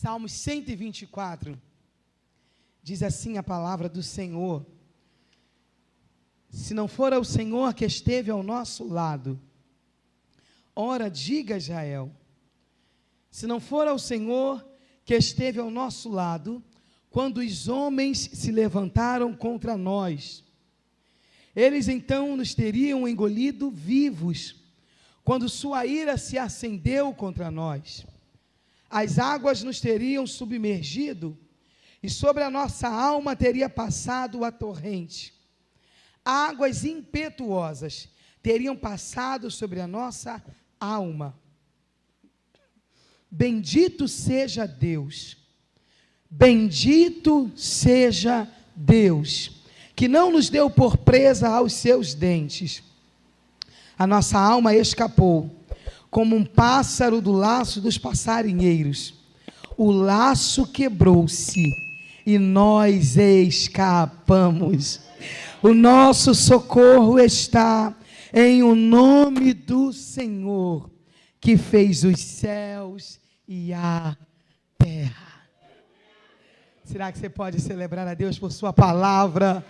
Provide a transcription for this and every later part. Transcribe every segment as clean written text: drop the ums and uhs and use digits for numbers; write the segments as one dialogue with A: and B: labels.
A: Salmos 124, diz assim a palavra do Senhor: se não for o Senhor que esteve ao nosso lado, ora diga Israel, se não for o Senhor que esteve ao nosso lado, quando os homens se levantaram contra nós, eles então nos teriam engolido vivos, quando sua ira se acendeu contra nós. As águas nos teriam submergido, e sobre a nossa alma teria passado a torrente. Águas impetuosas teriam passado sobre a nossa alma. Bendito seja Deus, bendito seja Deus, que não nos deu por presa aos seus dentes. A nossa alma escapou, como um pássaro do laço dos passarinheiros. O laço quebrou-se e nós escapamos. O nosso socorro está em o nome do Senhor, que fez os céus e a terra. Será que você pode celebrar a Deus por sua palavra?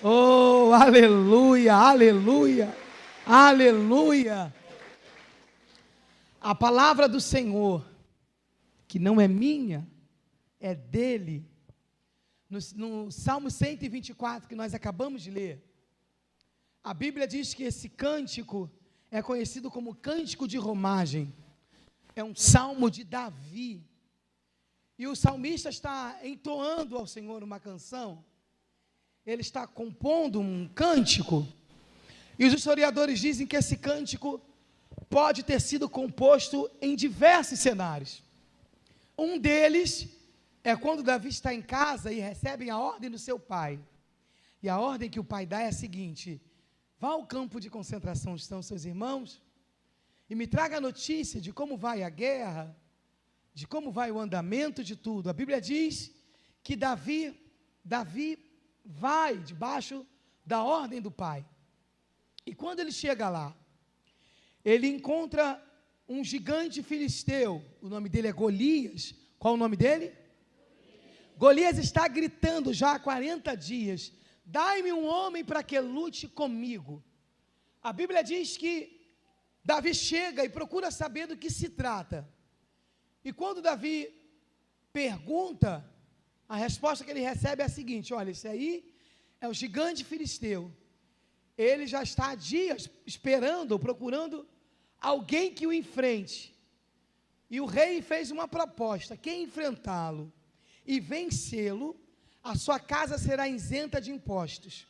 A: Oh, aleluia, aleluia, aleluia. A palavra do Senhor, que não é minha, é dele. No Salmo 124, que nós acabamos de ler, a Bíblia diz que esse cântico é conhecido como cântico de romagem. É um salmo de Davi. E o salmista está entoando ao Senhor uma canção. Ele está compondo um cântico. E os historiadores dizem que esse cântico pode ter sido composto em diversos cenários. Um deles é quando Davi está em casa e recebe a ordem do seu pai. E a ordem que o pai dá é a seguinte: vá ao campo de concentração onde estão seus irmãos e me traga a notícia de como vai a guerra, de como vai o andamento de tudo. A Bíblia diz que Davi vai debaixo da ordem do pai. E quando ele chega lá, ele encontra um gigante filisteu. O nome dele é Golias. Qual o nome dele? Golias está gritando já há 40 dias: dai-me um homem para que lute comigo. A Bíblia diz que Davi chega e procura saber do que se trata. E quando Davi pergunta, a resposta que ele recebe é a seguinte: olha, esse aí é o gigante filisteu. Ele já está há dias esperando, procurando alguém que o enfrente. E o rei fez uma proposta: quem enfrentá-lo e vencê-lo, a sua casa será isenta de impostos.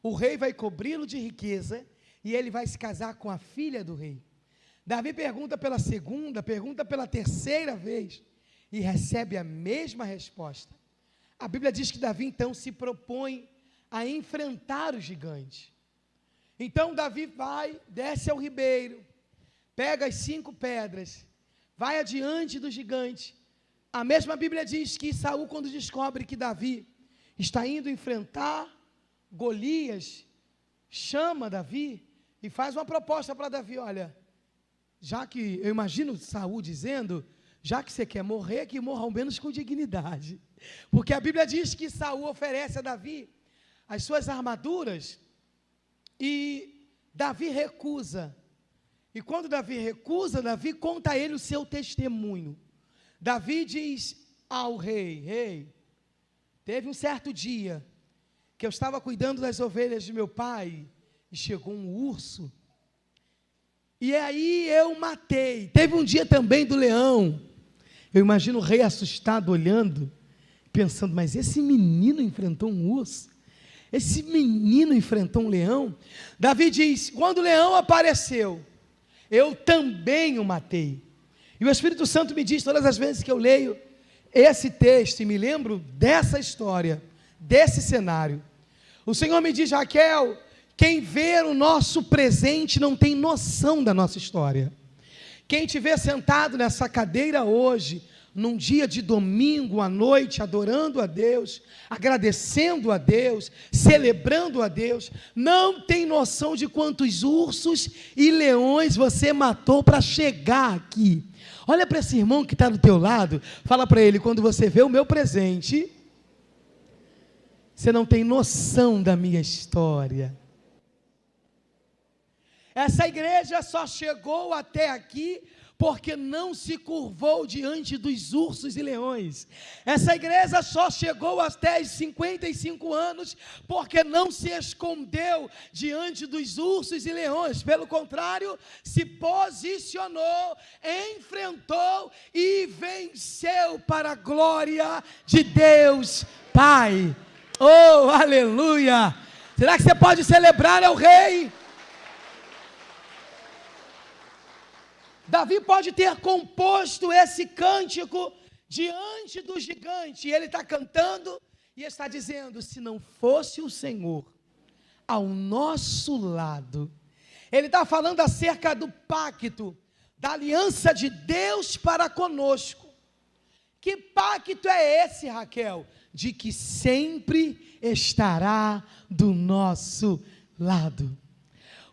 A: O rei vai cobri-lo de riqueza e ele vai se casar com a filha do rei. Davi pergunta pela segunda, pergunta pela terceira vez e recebe a mesma resposta. A Bíblia diz que Davi então se propõe a enfrentar o gigante. Então Davi vai, desce ao ribeiro, pega as 5 pedras, vai adiante do gigante. A mesma Bíblia diz que Saul, quando descobre que Davi está indo enfrentar Golias, chama Davi e faz uma proposta para Davi: olha, já que, eu imagino Saul dizendo, já que você quer morrer, que morra ao menos com dignidade. Porque a Bíblia diz que Saul oferece a Davi as suas armaduras e Davi recusa. E quando Davi recusa, Davi conta a ele o seu testemunho. Davi diz ao rei: rei, teve um certo dia que eu estava cuidando das ovelhas de meu pai e chegou um urso. E aí eu matei. Teve um dia também do leão. Eu imagino o rei assustado olhando, pensando: mas esse menino enfrentou um urso? Esse menino enfrentou um leão? Davi diz: quando o leão apareceu, eu também o matei. E o Espírito Santo me diz, todas as vezes que eu leio esse texto e me lembro dessa história, desse cenário, o Senhor me diz: Raquel, quem vê o nosso presente não tem noção da nossa história. Quem te vê sentado nessa cadeira hoje, num dia de domingo à noite, adorando a Deus, agradecendo a Deus, celebrando a Deus, não tem noção de quantos ursos e leões você matou para chegar aqui. Olha para esse irmão que está do teu lado, fala para ele: quando você vê o meu presente, você não tem noção da minha história. Essa igreja só chegou até aqui porque não se curvou diante dos ursos e leões. Essa igreja só chegou até os 55 anos porque não se escondeu diante dos ursos e leões. Pelo contrário, se posicionou, enfrentou e venceu para a glória de Deus Pai. Oh, aleluia! Será que você pode celebrar ao Rei? Davi pode ter composto esse cântico diante do gigante. Ele está cantando e está dizendo: se não fosse o Senhor ao nosso lado. Ele está falando acerca do pacto, da aliança de Deus para conosco. Que pacto é esse, Raquel? De que sempre estará do nosso lado.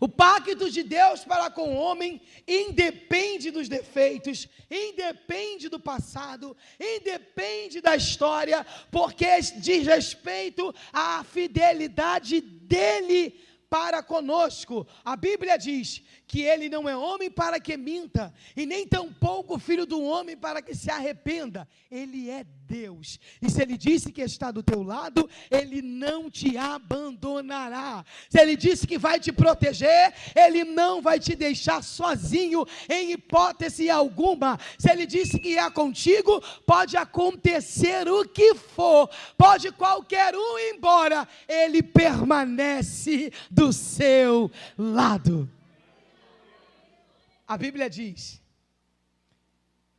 A: O pacto de Deus para com o homem independe dos defeitos, independe do passado, independe da história, porque diz respeito à fidelidade dele para conosco. A Bíblia diz que ele não é homem para que minta, e nem tampouco filho do homem para que se arrependa. Ele é Deus, e se ele disse que está do teu lado, ele não te abandonará. Se ele disse que vai te proteger, ele não vai te deixar sozinho em hipótese alguma. Se ele disse que é contigo, pode acontecer o que for, pode qualquer um ir embora, ele permanece do seu lado. A Bíblia diz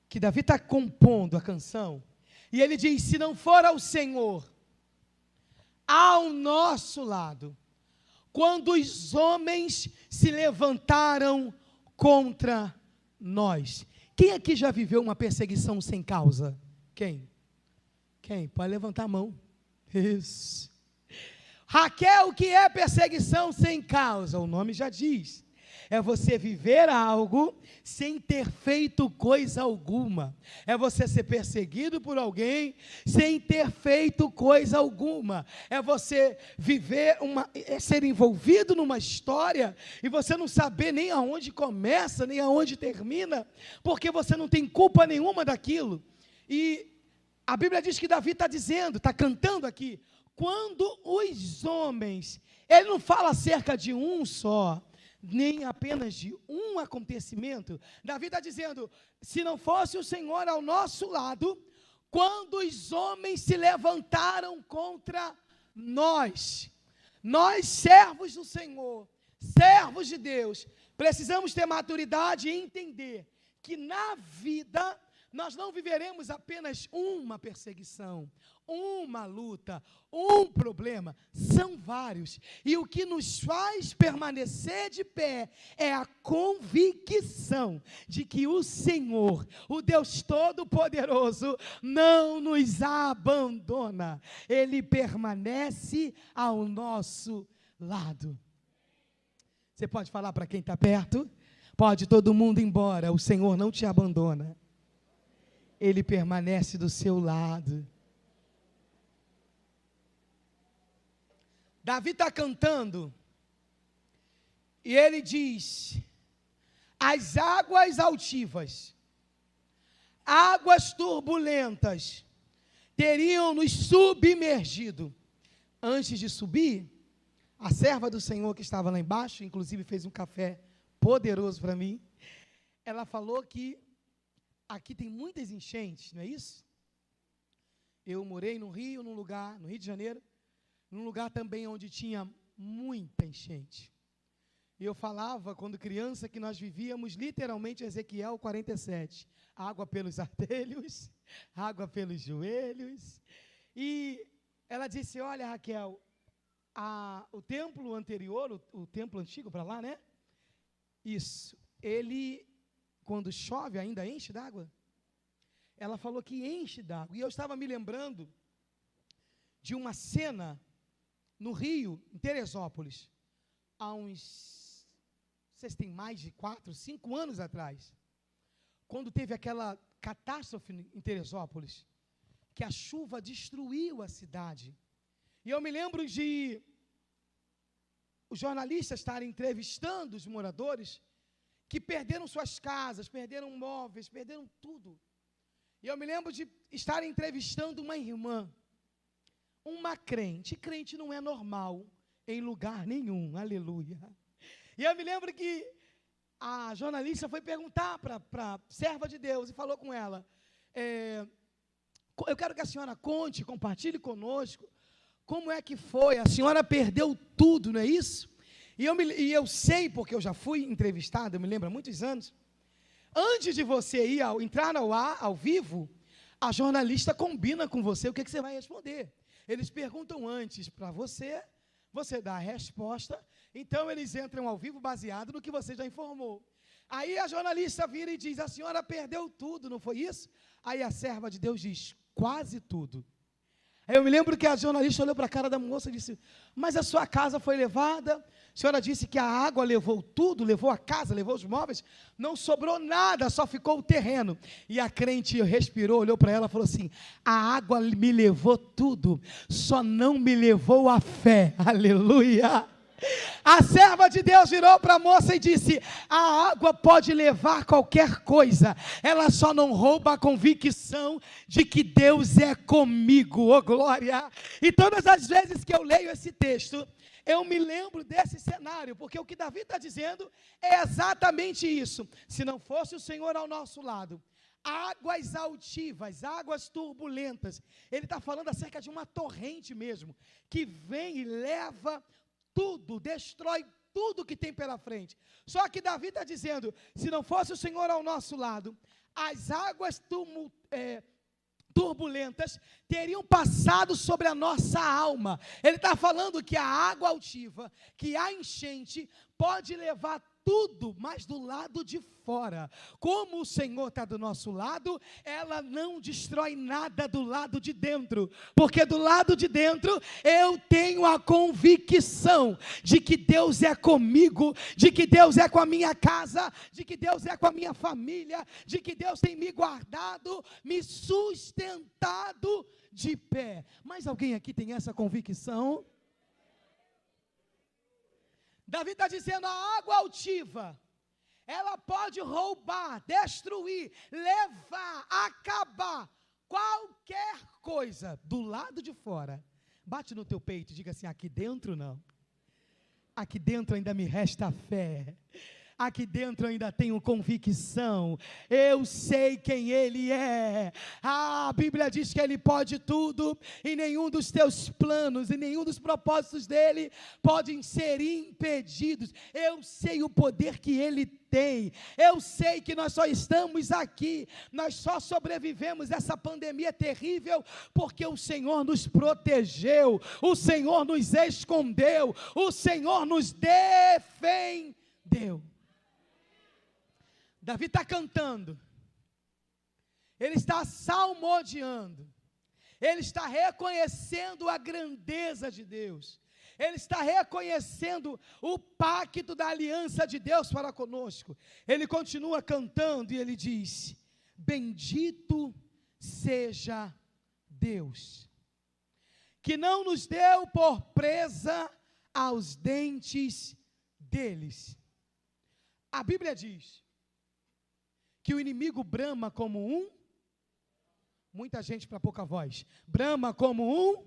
A: que Davi está compondo a canção, e ele diz: se não for ao Senhor ao nosso lado, quando os homens se levantaram contra nós. Quem aqui já viveu uma perseguição sem causa? Quem? Pode levantar a mão. Isso. Raquel, o que é perseguição sem causa? O nome já diz. É você viver algo sem ter feito coisa alguma. É você ser perseguido por alguém sem ter feito coisa alguma. É você viver ser envolvido numa história e você não saber nem aonde começa, nem aonde termina, porque você não tem culpa nenhuma daquilo. E a Bíblia diz que Davi está dizendo, está cantando aqui, quando os homens, ele não fala acerca de um só, nem apenas de um acontecimento. Davi está dizendo: se não fosse o Senhor ao nosso lado, quando os homens se levantaram contra nós, servos do Senhor, servos de Deus, precisamos ter maturidade e entender que na vida nós não viveremos apenas uma perseguição, uma luta, um problema, são vários, e o que nos faz permanecer de pé é a convicção de que o Senhor, o Deus Todo-Poderoso, não nos abandona, Ele permanece ao nosso lado. Você pode falar para quem está perto? Pode todo mundo ir embora, o Senhor não te abandona, Ele permanece do seu lado. Davi está cantando, e ele diz: as águas altivas, águas turbulentas, teriam nos submergido. Antes de subir, a serva do Senhor que estava lá embaixo, inclusive fez um café poderoso para mim, ela falou que aqui tem muitas enchentes, não é isso? Eu morei no Rio, no Rio de Janeiro, num lugar também onde tinha muita enchente. E eu falava, quando criança, que nós vivíamos literalmente Ezequiel 47. Água pelos artelhos, água pelos joelhos. E ela disse: olha, Raquel, o templo anterior, o templo antigo para lá, né? Isso, ele, quando chove, ainda enche d'água. ela falou que enche d'água. E eu estava me lembrando de uma cena no Rio, em Teresópolis, há uns, não sei se tem mais de 4, 5 anos atrás, quando teve aquela catástrofe em Teresópolis, que a chuva destruiu a cidade. E eu me lembro de os jornalistas estarem entrevistando os moradores que perderam suas casas, perderam móveis, perderam tudo. E eu me lembro de estar entrevistando uma irmã, uma crente. Crente não é normal em lugar nenhum, aleluia. E eu me lembro que a jornalista foi perguntar para a serva de Deus e falou com ela, eu quero que a senhora conte, compartilhe conosco, como é que foi, a senhora perdeu tudo, não é isso? E eu sei, porque eu já fui entrevistado, eu me lembro há muitos anos, antes de você entrar ao vivo, a jornalista combina com você o que você vai responder. Eles perguntam antes para você, você dá a resposta, então eles entram ao vivo baseado no que você já informou. Aí a jornalista vira e diz, a senhora perdeu tudo, não foi isso? Aí a serva de Deus diz, quase tudo. Aí eu me lembro que a jornalista olhou para a cara da moça e disse, mas a sua casa foi levada? A senhora disse que a água levou tudo, levou a casa, levou os móveis, não sobrou nada, só ficou o terreno. E a crente respirou, olhou para ela e falou assim, a água me levou tudo, só não me levou a fé, aleluia. A serva de Deus virou para a moça e disse, a água pode levar qualquer coisa, ela só não rouba a convicção de que Deus é comigo, oh glória. E todas as vezes que eu leio esse texto, eu me lembro desse cenário, porque o que Davi está dizendo é exatamente isso. Se não fosse o Senhor ao nosso lado, águas altivas, águas turbulentas, ele está falando acerca de uma torrente mesmo, que vem e leva tudo, destrói tudo que tem pela frente. Só que Davi está dizendo, se não fosse o Senhor ao nosso lado, as águas turbulentas teriam passado sobre a nossa alma. Ele está falando que a água altiva, que a enchente, pode levar tudo, mas do lado de fora. Como o Senhor está do nosso lado, ela não destrói nada do lado de dentro, porque do lado de dentro eu tenho a convicção de que Deus é comigo, de que Deus é com a minha casa, de que Deus é com a minha família, de que Deus tem me guardado, me sustentado de pé. Mas alguém aqui tem essa convicção? Davi está dizendo, a água altiva, ela pode roubar, destruir, levar, acabar qualquer coisa do lado de fora. Bate no teu peito e diga assim, aqui dentro não. Aqui dentro ainda me resta fé. Aqui dentro eu ainda tenho convicção, eu sei quem Ele é. A Bíblia diz que Ele pode tudo, e nenhum dos teus planos, e nenhum dos propósitos dEle podem ser impedidos. Eu sei o poder que Ele tem, eu sei que nós só estamos aqui, nós só sobrevivemos essa pandemia terrível, porque o Senhor nos protegeu, o Senhor nos escondeu, o Senhor nos defendeu. Davi está cantando, ele está salmodiando, ele está reconhecendo a grandeza de Deus, ele está reconhecendo o pacto da aliança de Deus para conosco. Ele continua cantando e ele diz, bendito seja Deus, que não nos deu por presa aos dentes deles. A Bíblia diz que o inimigo brama como muita gente para pouca voz, brama como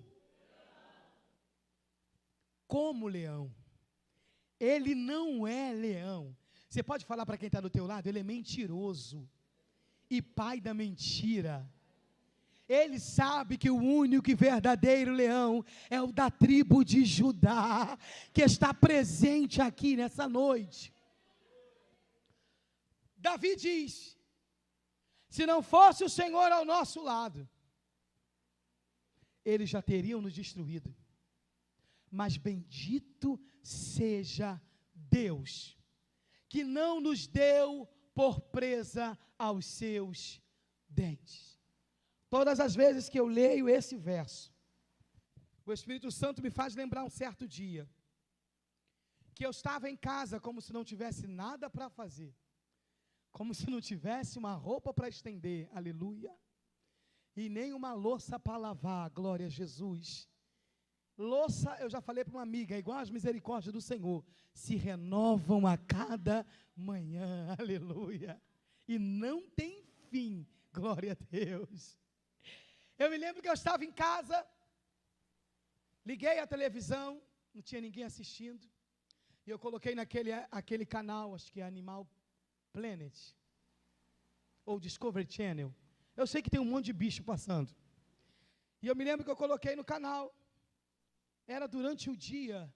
A: leão. Ele não é leão. Você pode falar para quem está do teu lado, ele é mentiroso e pai da mentira. Ele sabe que o único e verdadeiro leão é o da tribo de Judá, que está presente aqui nessa noite. Davi diz, se não fosse o Senhor ao nosso lado, eles já teriam nos destruído. Mas bendito seja Deus, que não nos deu por presa aos seus dentes. Todas as vezes que eu leio esse verso, o Espírito Santo me faz lembrar um certo dia, que eu estava em casa como se não tivesse nada para fazer, como se não tivesse uma roupa para estender, aleluia, e nem uma louça para lavar, glória a Jesus. Louça, eu já falei para uma amiga, é igual as misericórdias do Senhor, se renovam a cada manhã, aleluia, e não tem fim, glória a Deus. Eu me lembro que eu estava em casa, liguei a televisão, não tinha ninguém assistindo, e eu coloquei aquele canal, acho que é Animal Planet, ou Discovery Channel, eu sei que tem um monte de bicho passando, e eu me lembro que eu coloquei no canal, era durante o dia,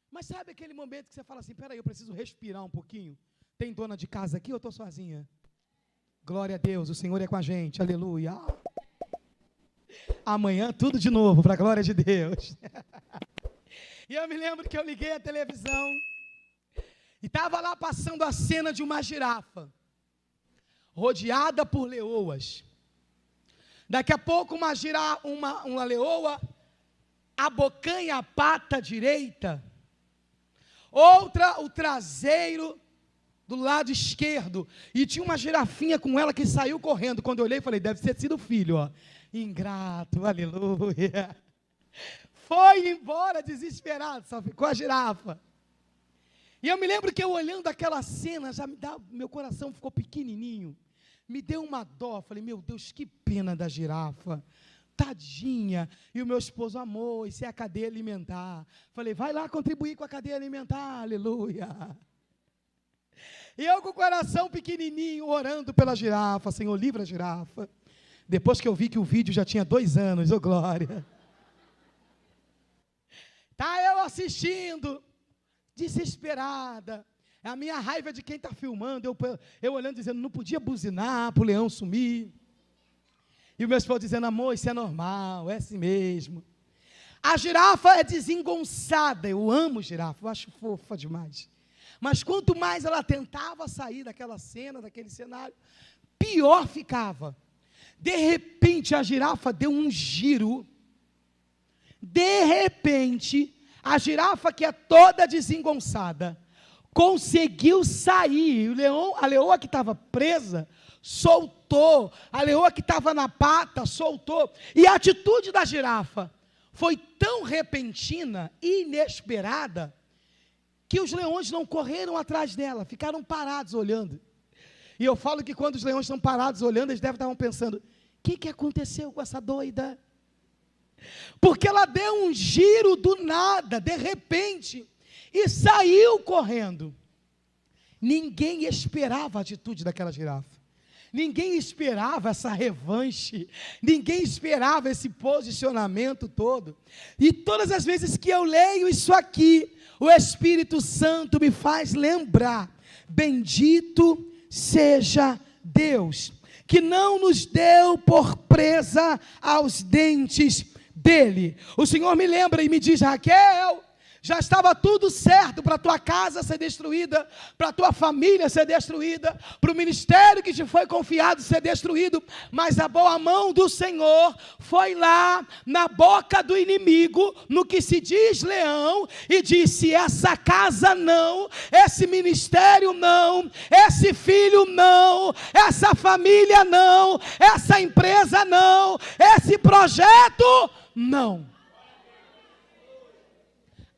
A: mas sabe aquele momento que você fala assim, peraí, eu preciso respirar um pouquinho, tem dona de casa aqui ou eu estou sozinha? Glória a Deus, o Senhor é com a gente, aleluia. Amanhã tudo de novo, para a glória de Deus. E eu me lembro que eu liguei a televisão, e estava lá passando a cena de uma girafa, rodeada por leoas. Daqui a pouco uma leoa abocanha a pata direita, outra o traseiro do lado esquerdo, e tinha uma girafinha com ela que saiu correndo. Quando eu olhei, falei, deve ter sido o filho, ó. Ingrato, aleluia. Foi embora desesperado, só ficou a girafa. E eu me lembro que eu olhando aquela cena, meu coração ficou pequenininho, me deu uma dó, falei, meu Deus, que pena da girafa, tadinha. E o meu esposo, amor, isso é a cadeia alimentar. Falei, vai lá contribuir com a cadeia alimentar, aleluia. E eu com o coração pequenininho, orando pela girafa, Senhor, livra a girafa. Depois que eu vi que o vídeo já tinha 2 anos, glória. Tá eu assistindo, desesperada, a minha raiva de quem está filmando, eu olhando, dizendo, não podia buzinar para o leão sumir. E o meu esposo dizendo, amor, isso é normal, é assim mesmo. A girafa é desengonçada, eu amo girafa, eu acho fofa demais. Mas quanto mais ela tentava sair daquela cena, daquele cenário, pior ficava. De repente a girafa deu um giro. De repente, a girafa, que é toda desengonçada, conseguiu sair. A leoa que estava presa, soltou. A leoa que estava na pata, soltou. E a atitude da girafa foi tão repentina e inesperada, que os leões não correram atrás dela, ficaram parados olhando. E eu falo que quando os leões estão parados olhando, eles devem estar pensando, o que aconteceu com essa doida? Porque ela deu um giro do nada, de repente, e saiu correndo. Ninguém esperava a atitude daquela girafa. Ninguém esperava essa revanche, ninguém esperava esse posicionamento todo. E todas as vezes que eu leio isso aqui, o Espírito Santo me faz lembrar, bendito seja Deus, que não nos deu por presa aos dentes dele. O Senhor me lembra e me diz, Raquel, já estava tudo certo para a tua casa ser destruída, para a tua família ser destruída, para o ministério que te foi confiado ser destruído, mas a boa mão do Senhor foi lá na boca do inimigo, no que se diz leão, e disse, essa casa não, esse ministério não, esse filho não, essa família não, essa empresa não, esse projeto não.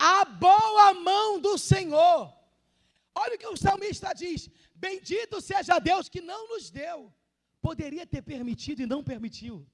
A: A boa mão do Senhor. Olha o que o salmista diz, bendito seja Deus que não nos deu. Poderia ter permitido e não permitiu.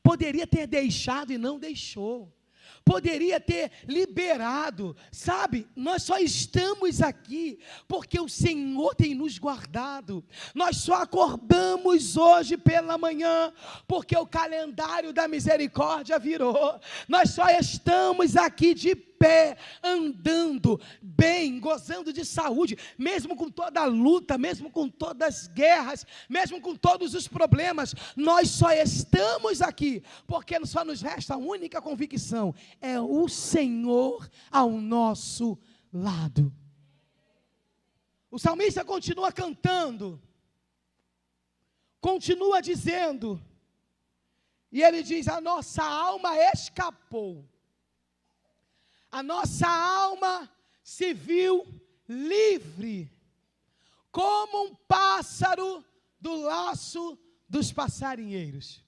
A: Poderia ter deixado e não deixou. Poderia ter liberado, sabe, nós só estamos aqui porque o Senhor tem nos guardado. Nós só acordamos hoje pela manhã porque o calendário da misericórdia virou. Nós só estamos aqui de pé, andando bem, gozando de saúde, mesmo com toda a luta, mesmo com todas as guerras, mesmo com todos os problemas, nós só estamos aqui, porque só nos resta a única convicção, é o Senhor ao nosso lado. O salmista continua cantando, continua dizendo, E ele diz: a nossa alma escapou. A nossa alma se viu livre, como um pássaro do laço dos passarinheiros.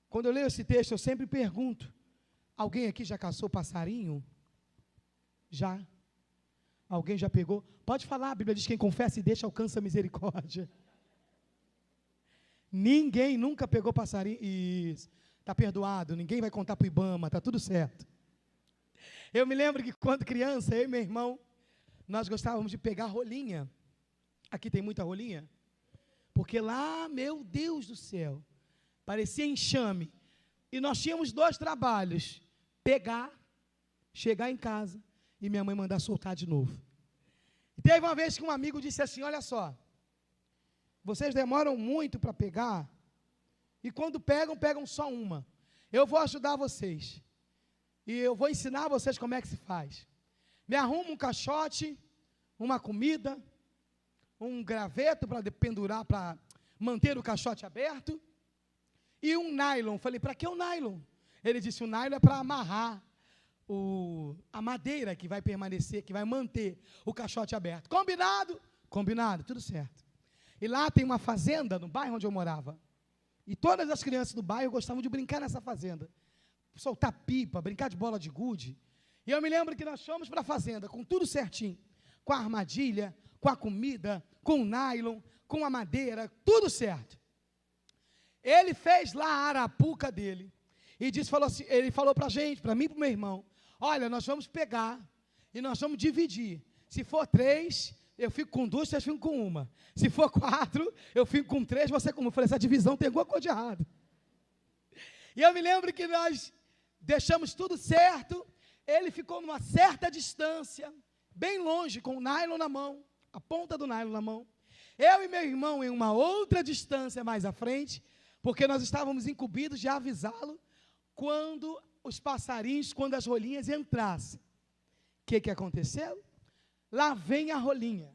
A: Quando eu leio esse texto, eu sempre pergunto: alguém aqui já caçou passarinho? Já? Alguém já pegou? Pode falar, a Bíblia diz: quem confessa e deixa alcança a misericórdia. Ninguém nunca pegou passarinho. Isso, está perdoado, ninguém vai contar para o Ibama, está tudo certo. Eu me lembro que quando criança, eu e meu irmão, nós gostávamos de pegar rolinha. Aqui tem muita rolinha. Porque lá, meu Deus do céu, parecia enxame. E nós tínhamos 2 trabalhos: pegar, chegar em casa e minha mãe mandar soltar de novo. E teve uma vez que um amigo disse assim: olha só, vocês demoram muito para pegar, e quando pegam, pegam só uma. Eu vou ajudar vocês. E eu vou ensinar vocês como é que se faz. Me arruma um caixote, uma comida, um graveto para pendurar, para manter o caixote aberto, e um nylon. Falei: para que o nylon? Ele disse: o nylon é para amarrar a madeira que vai permanecer, que vai manter o caixote aberto. Combinado? Combinado, tudo certo. E lá tem uma fazenda no bairro onde eu morava. E todas as crianças do bairro gostavam de brincar nessa fazenda. Soltar pipa, brincar de bola de gude. E eu me lembro que nós fomos para a fazenda com tudo certinho. Com a armadilha, com a comida, com o nylon, com a madeira, tudo certo. Ele fez lá a arapuca dele. E ele falou para a gente, para mim e para o meu irmão: olha, nós vamos pegar e nós vamos dividir. Se for 3, eu fico com 2, vocês ficam com 1. Se for 4, eu fico com 3, você com 1. Eu falei: essa divisão tem alguma coisa de errado. E eu me lembro que nós deixamos tudo certo. Ele ficou numa certa distância, bem longe, com o nylon na mão, a ponta do nylon na mão. Eu e meu irmão em uma outra distância mais à frente, porque nós estávamos incumbidos de avisá-lo quando os passarinhos, quando as rolinhas entrassem. O que aconteceu? Lá vem a rolinha.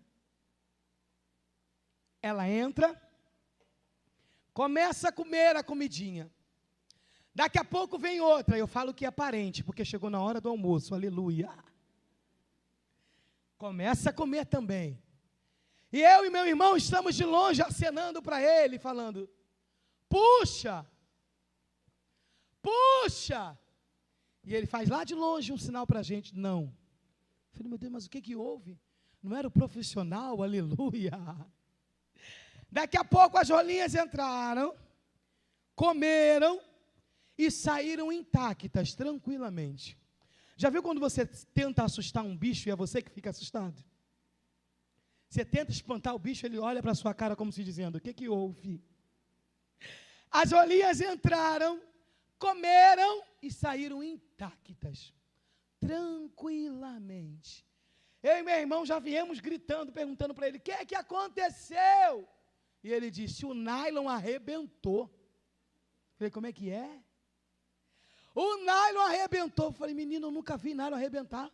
A: Ela entra, começa a comer a comidinha. Daqui a pouco vem outra. Eu falo que é parente, porque chegou na hora do almoço. Aleluia. Começa a comer também. E eu e meu irmão estamos de longe acenando para ele, falando: puxa! Puxa! E ele faz lá de longe um sinal para a gente: não. Eu falei: meu Deus, mas o que houve? Não era o profissional? Aleluia. Daqui a pouco as rolinhas entraram, comeram e saíram intactas, tranquilamente. Já viu quando você tenta assustar um bicho e é você que fica assustado? Você tenta espantar o bicho, ele olha para a sua cara como se dizendo: o que houve? As rolinhas entraram, comeram e saíram intactas, tranquilamente. Eu e meu irmão já viemos gritando, perguntando para ele: o que aconteceu? E ele disse: o nylon arrebentou. Falei: como é que é? O nylon arrebentou. Falei: menino, eu nunca vi nylon arrebentar.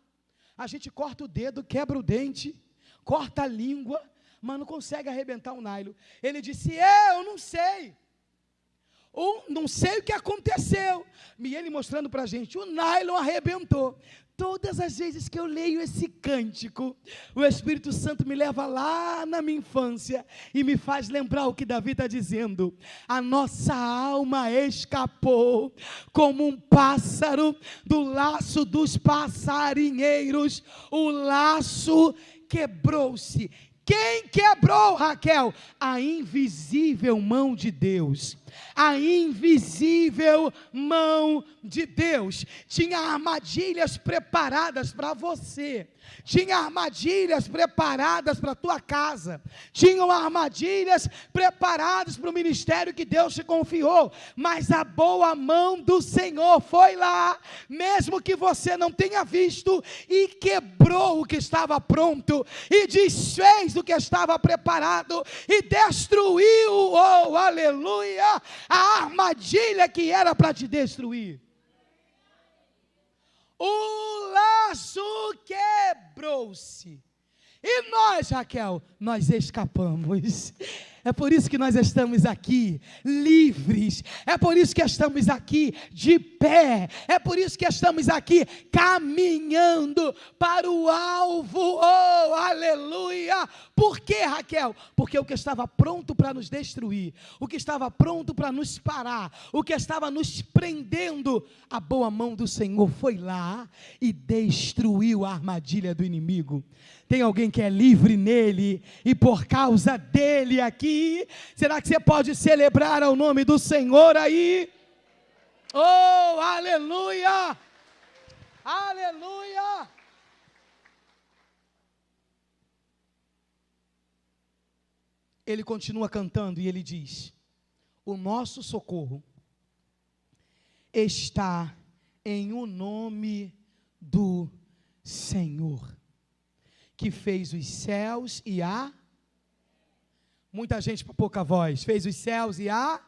A: A gente corta o dedo, quebra o dente, corta a língua, mas não consegue arrebentar o nylon. Ele disse: eu não sei. Não sei o que aconteceu. E ele mostrando para a gente: o nylon arrebentou. Todas as vezes que eu leio esse cântico, o Espírito Santo me leva lá na minha infância e me faz lembrar o que Davi está dizendo: a nossa alma escapou como um pássaro do laço dos passarinheiros. O laço quebrou-se. Quem quebrou, Raquel? A invisível mão de Deus. A invisível mão de Deus. Tinha armadilhas preparadas para você. Tinha armadilhas preparadas para a tua casa. Tinham armadilhas preparadas para o ministério que Deus te confiou. Mas a boa mão do Senhor foi lá, mesmo que você não tenha visto, e quebrou o que estava pronto, e desfez o que estava preparado, e destruiu, oh, aleluia, a armadilha que era para te destruir. O laço quebrou-se. E nós, Raquel, nós escapamos. É por isso que nós estamos aqui, livres. É por isso que estamos aqui de pé. É por isso que estamos aqui caminhando para o alvo. Oh, aleluia! Por quê, Raquel? Porque o que estava pronto para nos destruir, o que estava pronto para nos parar, o que estava nos prendendo, a boa mão do Senhor foi lá e destruiu a armadilha do inimigo. Tem alguém que é livre nele e por causa dele aqui? Será que você pode celebrar ao nome do Senhor aí? Oh, aleluia! Aleluia! Ele continua cantando e ele diz: o nosso socorro está em o nome do Senhor, que fez os céus e a... Muita gente para pouca voz. Fez os céus e a...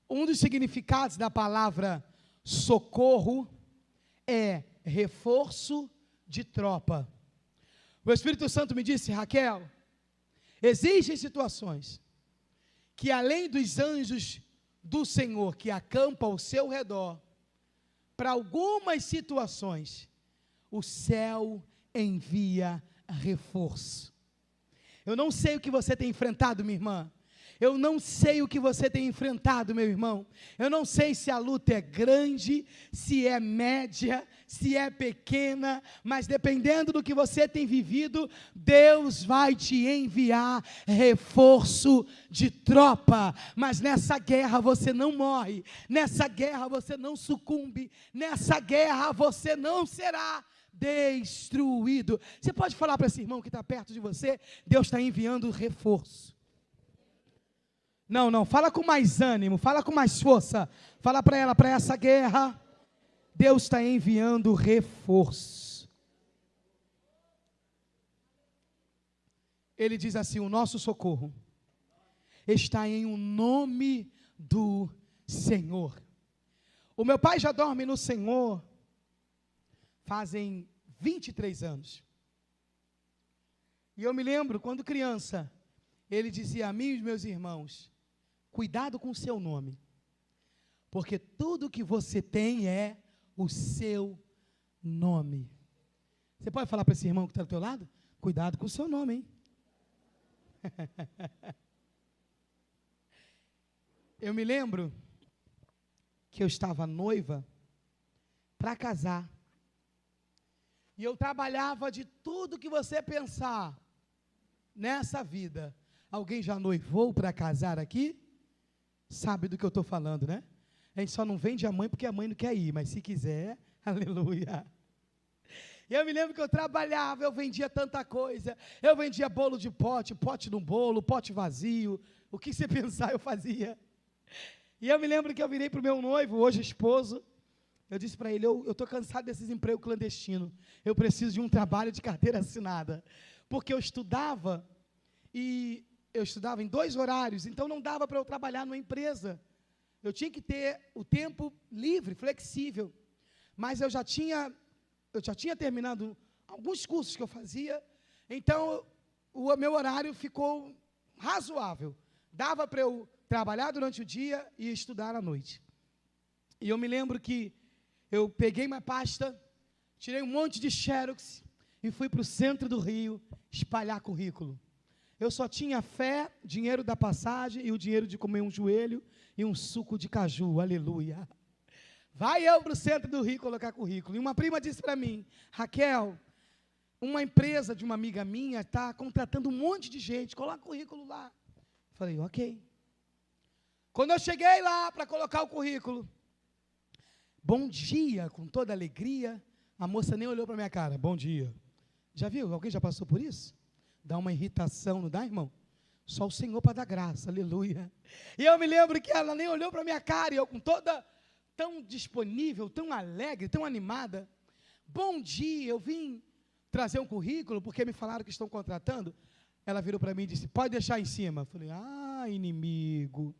A: Um dos significados da palavra socorro é reforço de tropa. O Espírito Santo me disse: Raquel, existem situações que além dos anjos do Senhor que acampam ao seu redor, para algumas situações, o céu envia reforço. Eu não sei o que você tem enfrentado, minha irmã. Eu não sei o que você tem enfrentado, meu irmão. Eu não sei se a luta é grande, se é média, se é pequena, mas dependendo do que você tem vivido, Deus vai te enviar reforço de tropa. Mas nessa guerra você não morre, nessa guerra você não sucumbe, nessa guerra você não será destruído. Você pode falar para esse irmão que está perto de você: Deus está enviando reforço. Não, fala com mais ânimo, fala com mais força. Fala para ela: para essa guerra, Deus está enviando reforço. Ele diz assim: o nosso socorro está em o nome do Senhor. O meu pai já dorme no Senhor fazem 23 anos. E eu me lembro, quando criança, ele dizia a mim e os meus irmãos: cuidado com o seu nome, porque tudo que você tem é o seu nome. Você pode falar para esse irmão que está do teu lado? Cuidado com o seu nome, hein? Eu me lembro que eu estava noiva para casar. E eu trabalhava de tudo que você pensar nessa vida. Alguém já noivou para casar aqui? Sabe do que eu estou falando, né? A gente só não vende a mãe porque a mãe não quer ir, mas se quiser, aleluia. E eu me lembro que eu trabalhava, eu vendia tanta coisa. Eu vendia bolo de pote, pote no bolo, pote vazio. O que você pensar eu fazia. E eu me lembro que eu virei para o meu noivo, hoje esposo. Eu disse para ele: eu estou cansado desses empregos clandestinos. Eu preciso de um trabalho de carteira assinada. Porque eu estudava, e eu estudava em 2 horários, então não dava para eu trabalhar numa empresa. Eu tinha que ter o tempo livre, flexível. Mas eu já tinha terminado alguns cursos que eu fazia, então o meu horário ficou razoável. Dava para eu trabalhar durante o dia e estudar à noite. E eu me lembro que eu peguei uma pasta, tirei um monte de xerox e fui para o centro do Rio espalhar currículo. Eu só tinha fé, dinheiro da passagem e o dinheiro de comer um joelho e um suco de caju, aleluia. Vai eu para o centro do Rio colocar currículo. E uma prima disse para mim: Raquel, uma empresa de uma amiga minha está contratando um monte de gente, coloca currículo lá. Falei: ok. Quando eu cheguei lá para colocar o currículo, bom dia, com toda alegria, a moça nem olhou para a minha cara: bom dia. Já viu? Alguém já passou por isso? Dá uma irritação, não dá, irmão? Só o Senhor para dar graça, aleluia. E eu me lembro que ela nem olhou para a minha cara, e eu com toda, tão disponível, tão alegre, tão animada: bom dia, eu vim trazer um currículo, porque me falaram que estão contratando. Ela virou para mim e disse: pode deixar em cima. Eu falei: inimigo.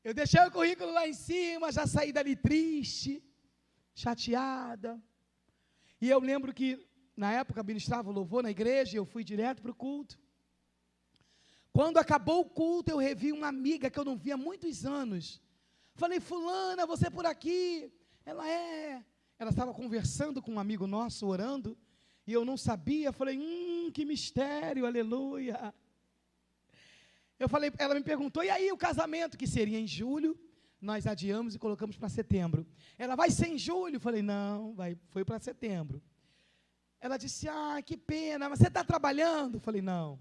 A: Eu deixei o currículo lá em cima, já saí dali triste, chateada. E eu lembro que na época ministrava louvor na igreja, e eu fui direto para o culto. Quando acabou o culto, eu revi uma amiga que eu não via há muitos anos. Falei, fulana, você por aqui? Ela estava conversando com um amigo nosso, orando, e eu não sabia. Falei, que mistério, aleluia. Eu falei, ela me perguntou, e aí o casamento, que seria em julho, nós adiamos e colocamos para setembro. Ela, vai ser em julho? Falei, não, foi para setembro. Ela disse, que pena, mas você está trabalhando? Falei, não,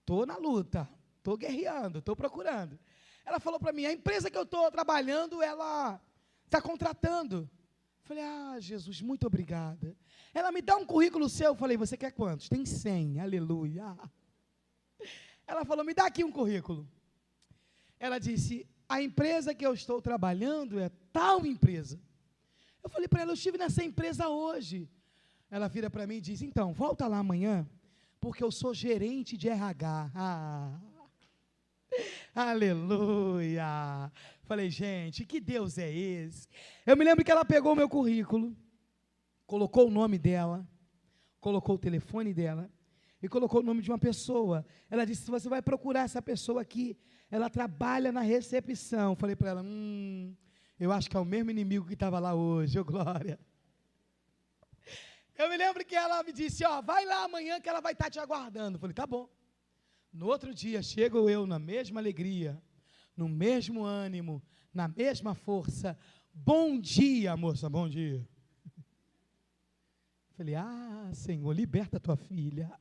A: estou na luta, estou guerreando, estou procurando. Ela falou para mim, a empresa que eu estou trabalhando, ela está contratando. Falei, Jesus, muito obrigada. Ela, me dá um currículo seu. Falei, você quer quantos? Tem 100, aleluia. Ela falou, me dá aqui um currículo. Ela disse, a empresa que eu estou trabalhando é tal empresa. Eu falei para ela, eu estive nessa empresa hoje. Ela vira para mim e diz, então, volta lá amanhã, porque eu sou gerente de RH. Aleluia. Falei, gente, que Deus é esse? Eu me lembro que ela pegou o meu currículo, colocou o nome dela, colocou o telefone dela, e colocou o nome de uma pessoa. Ela disse, você vai procurar essa pessoa aqui, ela trabalha na recepção. Falei para ela, eu acho que é o mesmo inimigo que estava lá hoje, glória. Eu me lembro que ela me disse, vai lá amanhã que ela vai estar te aguardando. Falei, tá bom. No outro dia, chego eu na mesma alegria, no mesmo ânimo, na mesma força. Bom dia, moça, bom dia. Falei, Senhor, liberta a tua filha.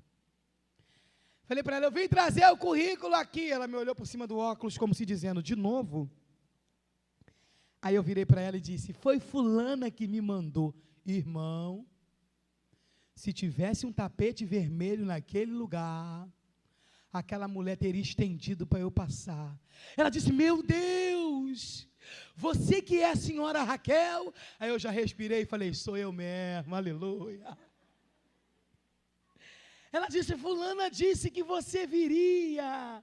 A: Falei para ela, eu vim trazer o currículo aqui. Ela me olhou por cima do óculos, como se dizendo, de novo? Aí eu virei para ela e disse, foi fulana que me mandou. Irmão, se tivesse um tapete vermelho naquele lugar, aquela mulher teria estendido para eu passar. Ela disse, meu Deus, você que é a senhora Raquel? Aí eu já respirei e falei, sou eu mesmo, aleluia. Ela disse, fulana disse que você viria.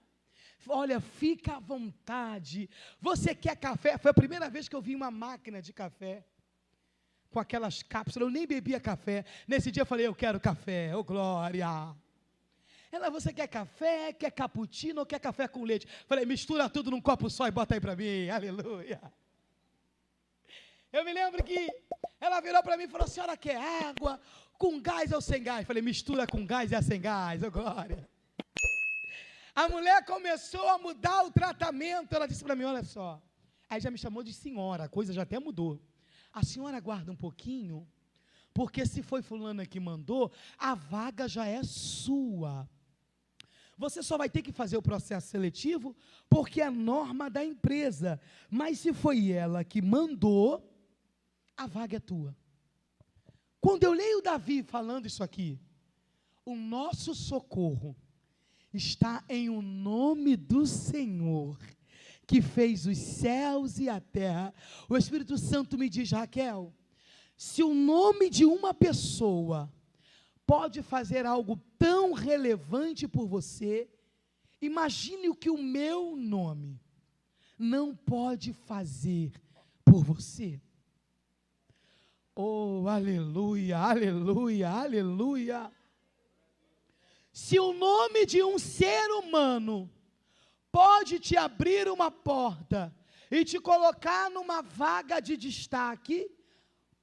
A: Olha, fica à vontade. Você quer café? Foi a primeira vez que eu vi uma máquina de café, com aquelas cápsulas, eu nem bebia café. Nesse dia eu falei, eu quero café, glória. Ela, você quer café, quer cappuccino ou quer café com leite? Falei, mistura tudo num copo só e bota aí para mim, aleluia. Eu me lembro que ela virou para mim e falou, a senhora quer água com gás ou sem gás? Falei, mistura com gás e sem gás, glória. A mulher começou a mudar o tratamento, ela disse para mim, olha só, aí já me chamou de senhora, a coisa já até mudou. A senhora aguarda um pouquinho, porque se foi fulana que mandou, a vaga já é sua. Você só vai ter que fazer o processo seletivo, porque é a norma da empresa. Mas se foi ela que mandou, a vaga é tua. Quando eu leio Davi falando isso aqui, o nosso socorro está em o nome do Senhor, que fez os céus e a terra. O Espírito Santo me diz, Raquel, se o nome de uma pessoa pode fazer algo tão relevante por você, imagine o que o meu nome não pode fazer por você. Oh, aleluia, aleluia, aleluia. Se o nome de um ser humano pode te abrir uma porta e te colocar numa vaga de destaque,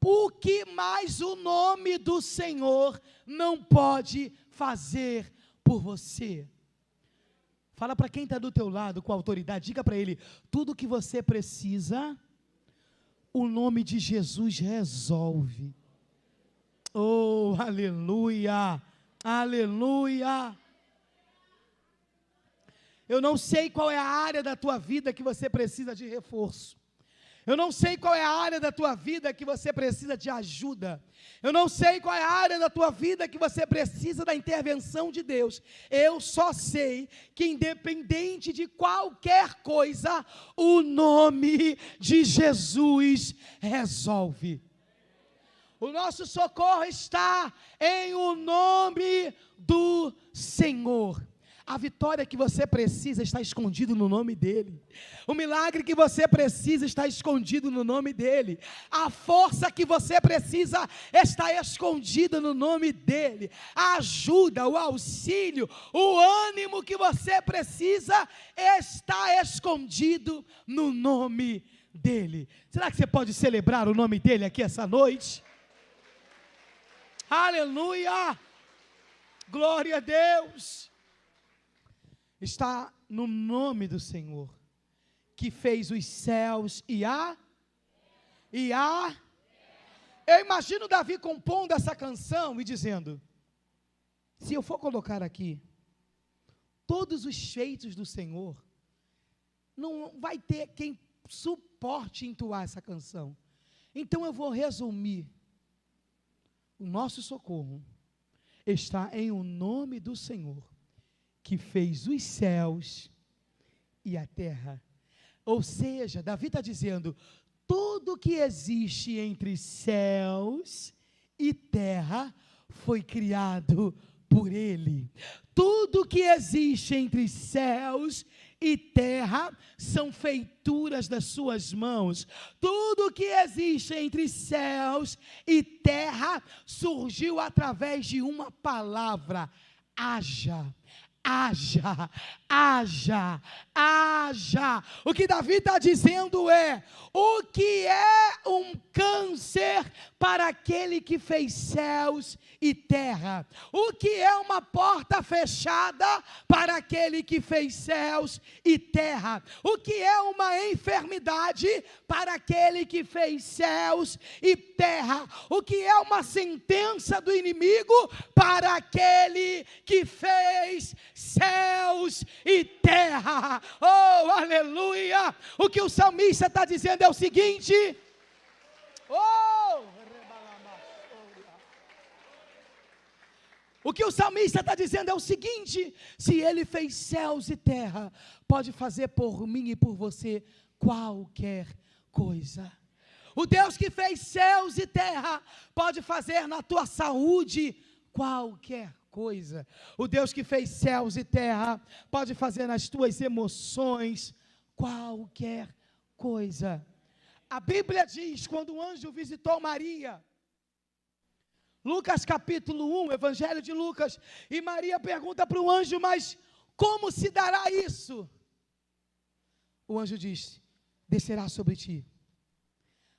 A: o que mais o nome do Senhor não pode fazer por você? Fala para quem está do teu lado com autoridade, diga para ele, tudo que você precisa, o nome de Jesus resolve. Oh, aleluia, aleluia. Eu não sei qual é a área da tua vida que você precisa de reforço. Eu não sei qual é a área da tua vida que você precisa de ajuda. Eu não sei qual é a área da tua vida que você precisa da intervenção de Deus. Eu só sei que independente de qualquer coisa, o nome de Jesus resolve. O nosso socorro está em o nome do Senhor. A vitória que você precisa está escondido no nome dEle. O milagre que você precisa está escondido no nome dEle. A força que você precisa está escondida no nome dEle. A ajuda, o auxílio, o ânimo que você precisa está escondido no nome dEle. Será que você pode celebrar o nome dEle aqui essa noite? Aleluia! Glória a Deus! Está no nome do Senhor, que fez os céus e a... Eu imagino Davi compondo essa canção e dizendo, se eu for colocar aqui, todos os feitos do Senhor, não vai ter quem suporte entoar essa canção. Então eu vou resumir, o nosso socorro está em o nome do Senhor, que fez os céus e a terra. Ou seja, Davi está dizendo, tudo que existe entre céus e terra foi criado por Ele. Tudo que existe entre céus e terra são feituras das suas mãos. Tudo que existe entre céus e terra surgiu através de uma palavra: haja. Haja, haja, haja. O que Davi está dizendo é, o que é um câncer para aquele que fez céus e terra? O que é uma porta fechada para aquele que fez céus e terra? O que é uma enfermidade para aquele que fez céus e terra? O que é uma sentença do inimigo para aquele que fez céus e terra? Oh, aleluia! O que o salmista está dizendo é o seguinte, o que o salmista está dizendo é o seguinte, se ele fez céus e terra, pode fazer por mim e por você qualquer coisa. O Deus que fez céus e terra, pode fazer na tua saúde qualquer coisa. O Deus que fez céus e terra, pode fazer nas tuas emoções qualquer coisa. A Bíblia diz, quando o anjo visitou Maria, Lucas capítulo 1, Evangelho de Lucas, e Maria pergunta para o anjo, mas como se dará isso? O anjo diz, descerá sobre ti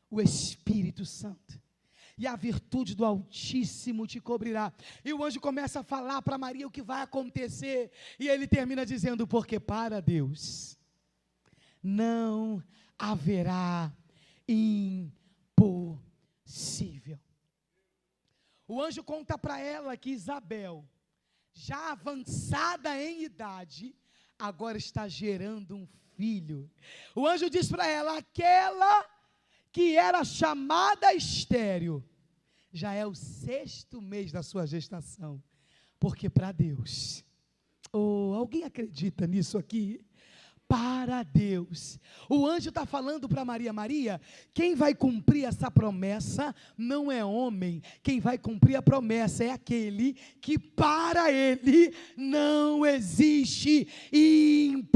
A: o Espírito Santo, e a virtude do Altíssimo te cobrirá. E o anjo começa a falar para Maria o que vai acontecer, e ele termina dizendo, porque para Deus não haverá impossível. O anjo conta para ela que Isabel, já avançada em idade, agora está gerando um filho. O anjo diz para ela, aquela que era chamada estéril, já é o 6º mês da sua gestação, porque para Deus, alguém acredita nisso aqui? Para Deus, o anjo está falando para Maria, Maria, quem vai cumprir essa promessa não é homem, quem vai cumprir a promessa é aquele que para ele não existe impossível.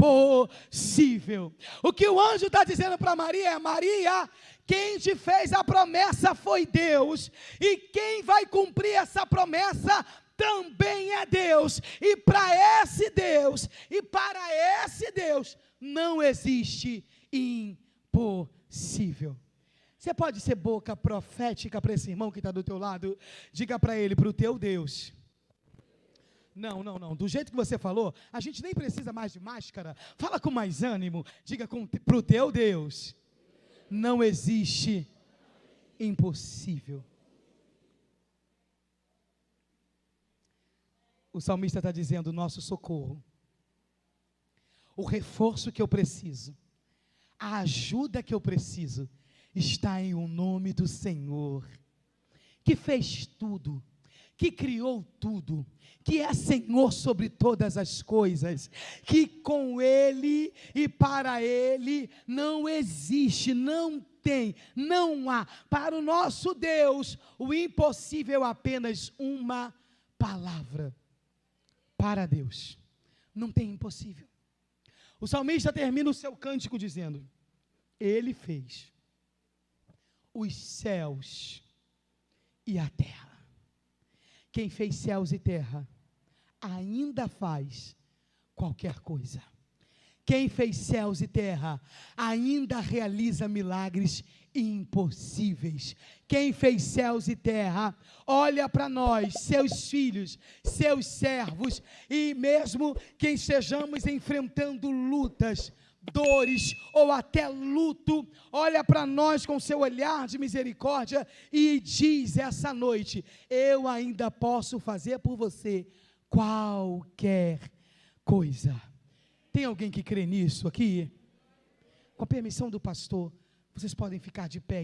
A: O que o anjo está dizendo para Maria é, Maria, quem te fez a promessa foi Deus, e quem vai cumprir essa promessa também é Deus, e para esse Deus, não existe impossível. Você pode ser boca profética para esse irmão que está do teu lado? Diga para ele, para o teu Deus. Não, do jeito que você falou, a gente nem precisa mais de máscara, fala com mais ânimo, diga para o teu Deus, não existe impossível. O salmista está dizendo, nosso socorro, o reforço que eu preciso, a ajuda que eu preciso, está em o nome do Senhor, que fez tudo, que criou tudo, que é Senhor sobre todas as coisas, que com Ele e para Ele não existe, não tem, não há, para o nosso Deus, o impossível é apenas uma palavra. Para Deus, Não tem impossível. O salmista termina o seu cântico dizendo: Ele fez os céus e a terra. Quem fez céus e terra ainda faz qualquer coisa. Quem fez céus e terra ainda realiza milagres impossíveis. Quem fez céus e terra olha para nós, seus filhos, seus servos, e mesmo que estejamos enfrentando lutas, dores ou até luto, olha para nós com seu olhar de misericórdia e diz essa noite: eu ainda posso fazer por você qualquer coisa. Tem alguém que crê nisso aqui? Com a permissão do pastor, vocês podem ficar de pé.